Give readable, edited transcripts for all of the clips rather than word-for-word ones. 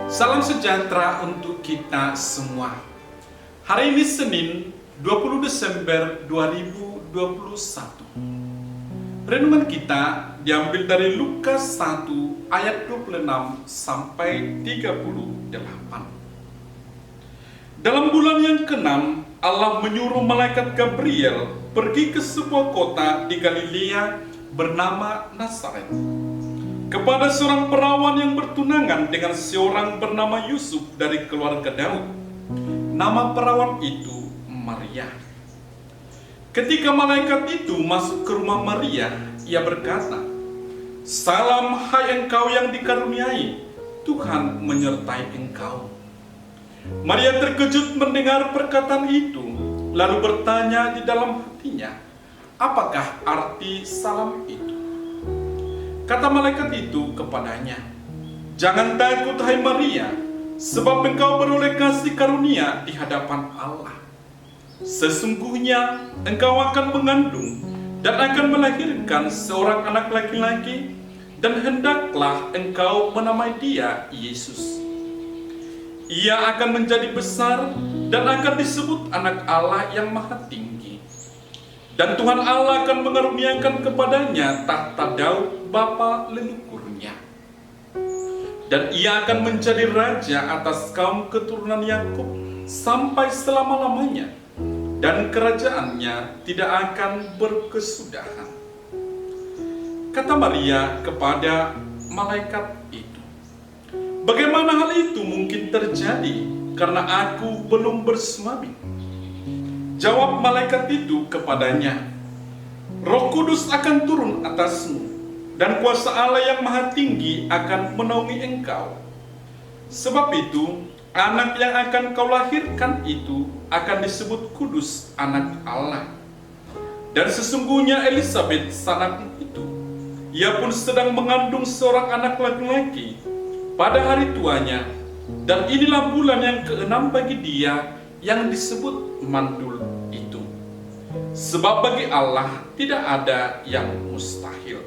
Salam sejahtera untuk kita semua. Hari ini Senin 20 Desember 2021. Renungan kita diambil dari Lukas 1 ayat 26 sampai 38. Dalam bulan yang ke-6, Allah menyuruh malaikat Gabriel pergi ke sebuah kota di Galilea bernama Nazaret, kepada seorang perawan yang bertunangan dengan seorang bernama Yusuf dari keluarga Daud. Nama perawan itu Maria. Ketika malaikat itu masuk ke rumah Maria, ia berkata, "Salam, hai engkau yang dikaruniai, Tuhan menyertai engkau." Maria terkejut mendengar perkataan itu, lalu bertanya di dalam hatinya, apakah arti salam itu? Kata malaikat itu kepadanya, "Jangan takut hai Maria, sebab engkau beroleh kasih karunia di hadapan Allah. Sesungguhnya engkau akan mengandung dan akan melahirkan seorang anak laki-laki, dan hendaklah engkau menamai dia Yesus. Ia akan menjadi besar dan akan disebut anak Allah yang Maha Tinggi. Dan Tuhan Allah akan mengaruniakan kepadanya tahta Daud bapa leluhurnya. Dan ia akan menjadi raja atas kaum keturunan Yakub sampai selama-lamanya, dan kerajaannya tidak akan berkesudahan." Kata Maria kepada malaikat itu, "Bagaimana hal itu mungkin terjadi karena aku belum bersuami?" Jawab malaikat itu kepadanya, "Roh Kudus akan turun atasmu, dan kuasa Allah yang Maha Tinggi akan menaungi engkau. Sebab itu, anak yang akan kau lahirkan itu akan disebut kudus, anak Allah. Dan sesungguhnya Elisabet sanakmu itu, ia pun sedang mengandung seorang anak laki-laki pada hari tuanya, dan inilah bulan yang ke-6 bagi dia yang disebut mandul itu. Sebab bagi Allah tidak ada yang mustahil."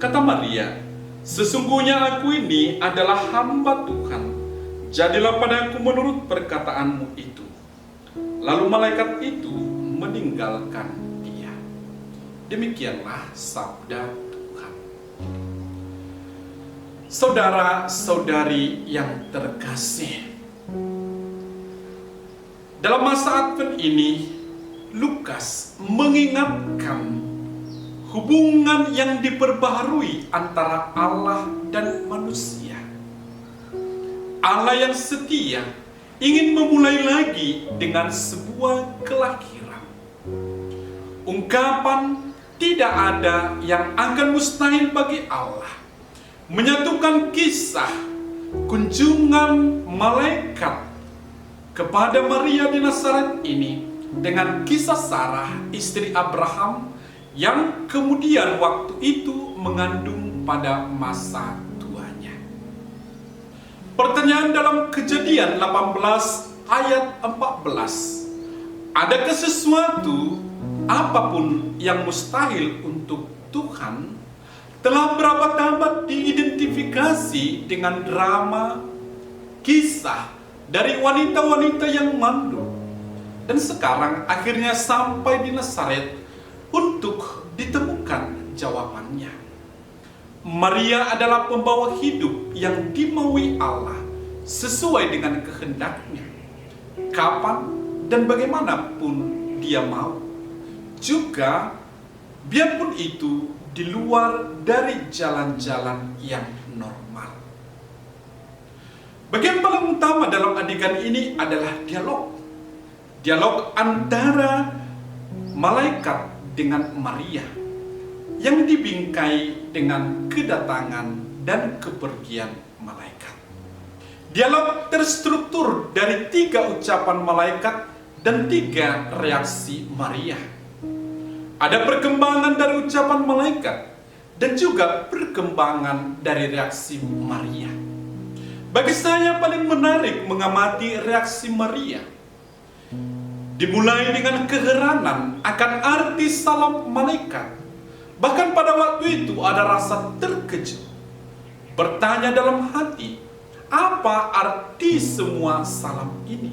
Kata Maria, "Sesungguhnya aku ini adalah hamba Tuhan, jadilah padaku menurut perkataanmu itu." Lalu malaikat itu meninggalkan dia. Demikianlah sabda Tuhan. Saudara-saudari yang terkasih, dalam masa Advent ini, Lukas mengingatkan hubungan yang diperbaharui antara Allah dan manusia. Allah yang setia ingin memulai lagi dengan sebuah kelahiran. Ungkapan "tidak ada yang akan mustahil bagi Allah" menyatukan kisah kunjungan malaikat kepada Maria di Nazaret ini dengan kisah Sarah, istri Abraham, yang kemudian waktu itu mengandung pada masa tuanya. Pertanyaan dalam Kejadian 18 ayat 14, adakah sesuatu apapun yang mustahil untuk Tuhan, telah berabad-abad diidentifikasi dengan drama kisah dari wanita-wanita yang mandul, dan sekarang akhirnya sampai di Nazaret untuk ditemukan jawabannya. Maria adalah pembawa hidup yang dimaui Allah sesuai dengan kehendaknya, kapan dan bagaimanapun dia mau. Juga biarpun itu di luar dari jalan-jalan yang normal. Bagian paling utama dalam adegan ini adalah dialog antara malaikat dengan Maria yang dibingkai dengan kedatangan dan kepergian malaikat. Dialog terstruktur dari 3 ucapan malaikat dan 3 reaksi Maria. Ada perkembangan dari ucapan malaikat dan juga perkembangan dari reaksi Maria. Bagi saya paling menarik mengamati reaksi Maria. Dimulai dengan keheranan akan arti salam malaikat. Bahkan pada waktu itu ada rasa terkejut. Bertanya dalam hati, apa arti semua salam ini?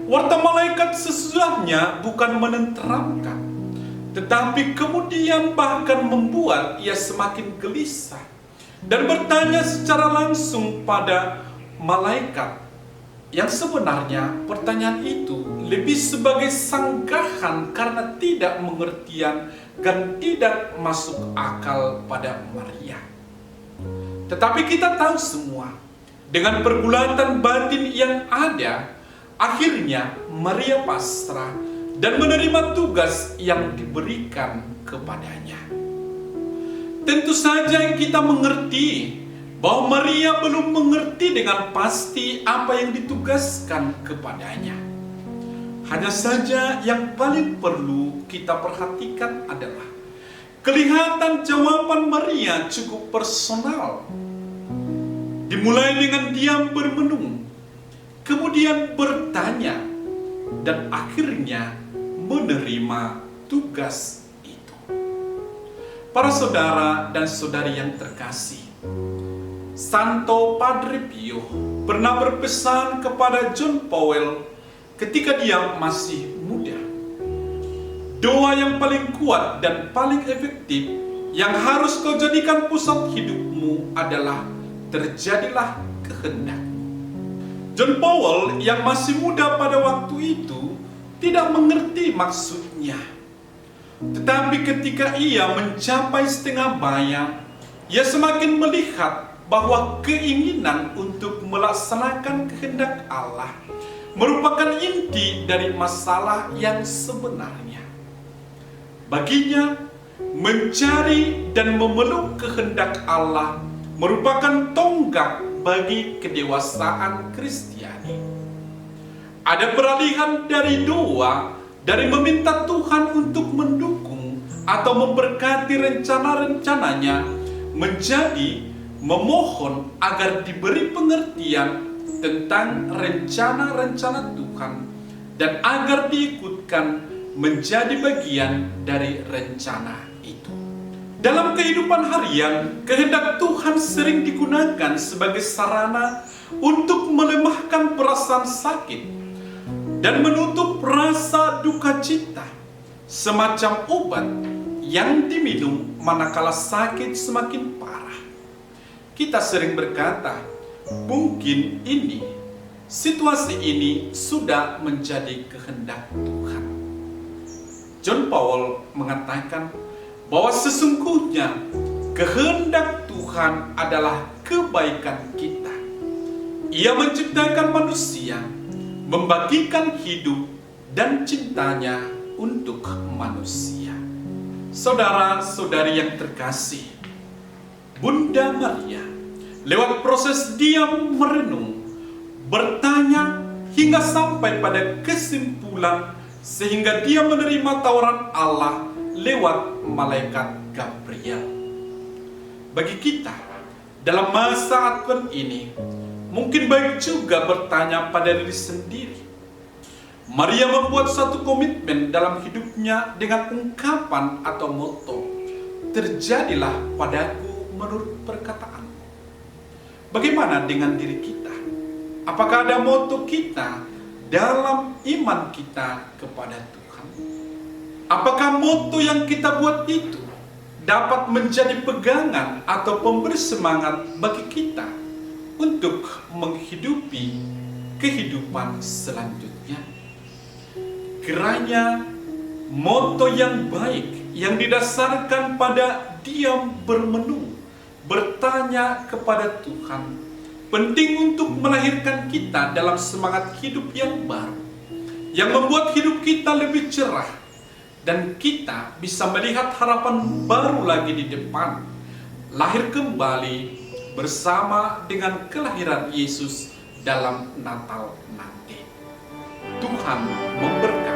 Warta malaikat sesudahnya bukan menenteramkan, tetapi kemudian bahkan membuat ia semakin gelisah dan bertanya secara langsung pada malaikat, yang sebenarnya pertanyaan itu lebih sebagai sanggahan karena tidak mengertian dan tidak masuk akal pada Maria. Tetapi kita tahu semua, dengan pergulatan batin yang ada, akhirnya Maria pasrah dan menerima tugas yang diberikan kepadanya. Tentu saja kita mengerti bahwa Maria belum mengerti dengan pasti apa yang ditugaskan kepadanya. Hanya saja yang paling perlu kita perhatikan adalah kelihatan jawaban Maria cukup personal. Dimulai dengan diam bermenung, kemudian bertanya, dan akhirnya menerima tugas itu. Para saudara dan saudari yang terkasih, Santo Padre Pio pernah berpesan kepada John Powell ketika dia masih muda. Doa yang paling kuat dan paling efektif yang harus kau jadikan pusat hidupmu adalah terjadilah kehendakmu. John Powell yang masih muda pada waktu itu tidak mengerti maksudnya. Tetapi ketika ia mencapai setengah bayang, ia semakin melihat bahwa keinginan untuk melaksanakan kehendak Allah merupakan inti dari masalah yang sebenarnya. Baginya, mencari dan memeluk kehendak Allah merupakan tonggak bagi kedewasaan Kristiani. Ada peralihan dari doa, dari meminta Tuhan untuk mendukung atau memberkati rencana-rencananya, menjadi memohon agar diberi pengertian tentang rencana-rencana Tuhan dan agar diikutkan menjadi bagian dari rencana itu. Dalam kehidupan harian, kehendak Tuhan sering digunakan sebagai sarana untuk melemahkan perasaan sakit dan menutup rasa duka cita, semacam obat yang diminum manakala sakit semakin parah. Kita sering berkata, mungkin situasi ini sudah menjadi kehendak Tuhan. John Powell mengatakan bahwa sesungguhnya kehendak Tuhan adalah kebaikan kita. Ia menciptakan manusia, membagikan hidup dan cintanya untuk manusia. Saudara-saudari yang terkasih, Bunda Maria lewat proses diam merenung, bertanya hingga sampai pada kesimpulan sehingga dia menerima tawaran Allah lewat malaikat Gabriel. Bagi kita, dalam masa Advent ini, mungkin baik juga bertanya pada diri sendiri. Maria membuat satu komitmen dalam hidupnya dengan ungkapan atau moto, terjadilah padaku menurut perkataanmu. Bagaimana dengan diri kita? Apakah ada moto kita dalam iman kita kepada Tuhan? Apakah moto yang kita buat itu dapat menjadi pegangan atau pemberi semangat bagi kita untuk menghidupi kehidupan selanjutnya? Kiranya moto yang baik yang didasarkan pada diam bermenung, bertanya kepada Tuhan, penting untuk melahirkan kita dalam semangat hidup yang baru, yang membuat hidup kita lebih cerah, dan kita bisa melihat harapan baru lagi di depan, lahir kembali bersama dengan kelahiran Yesus dalam Natal nanti. Tuhan memberkati.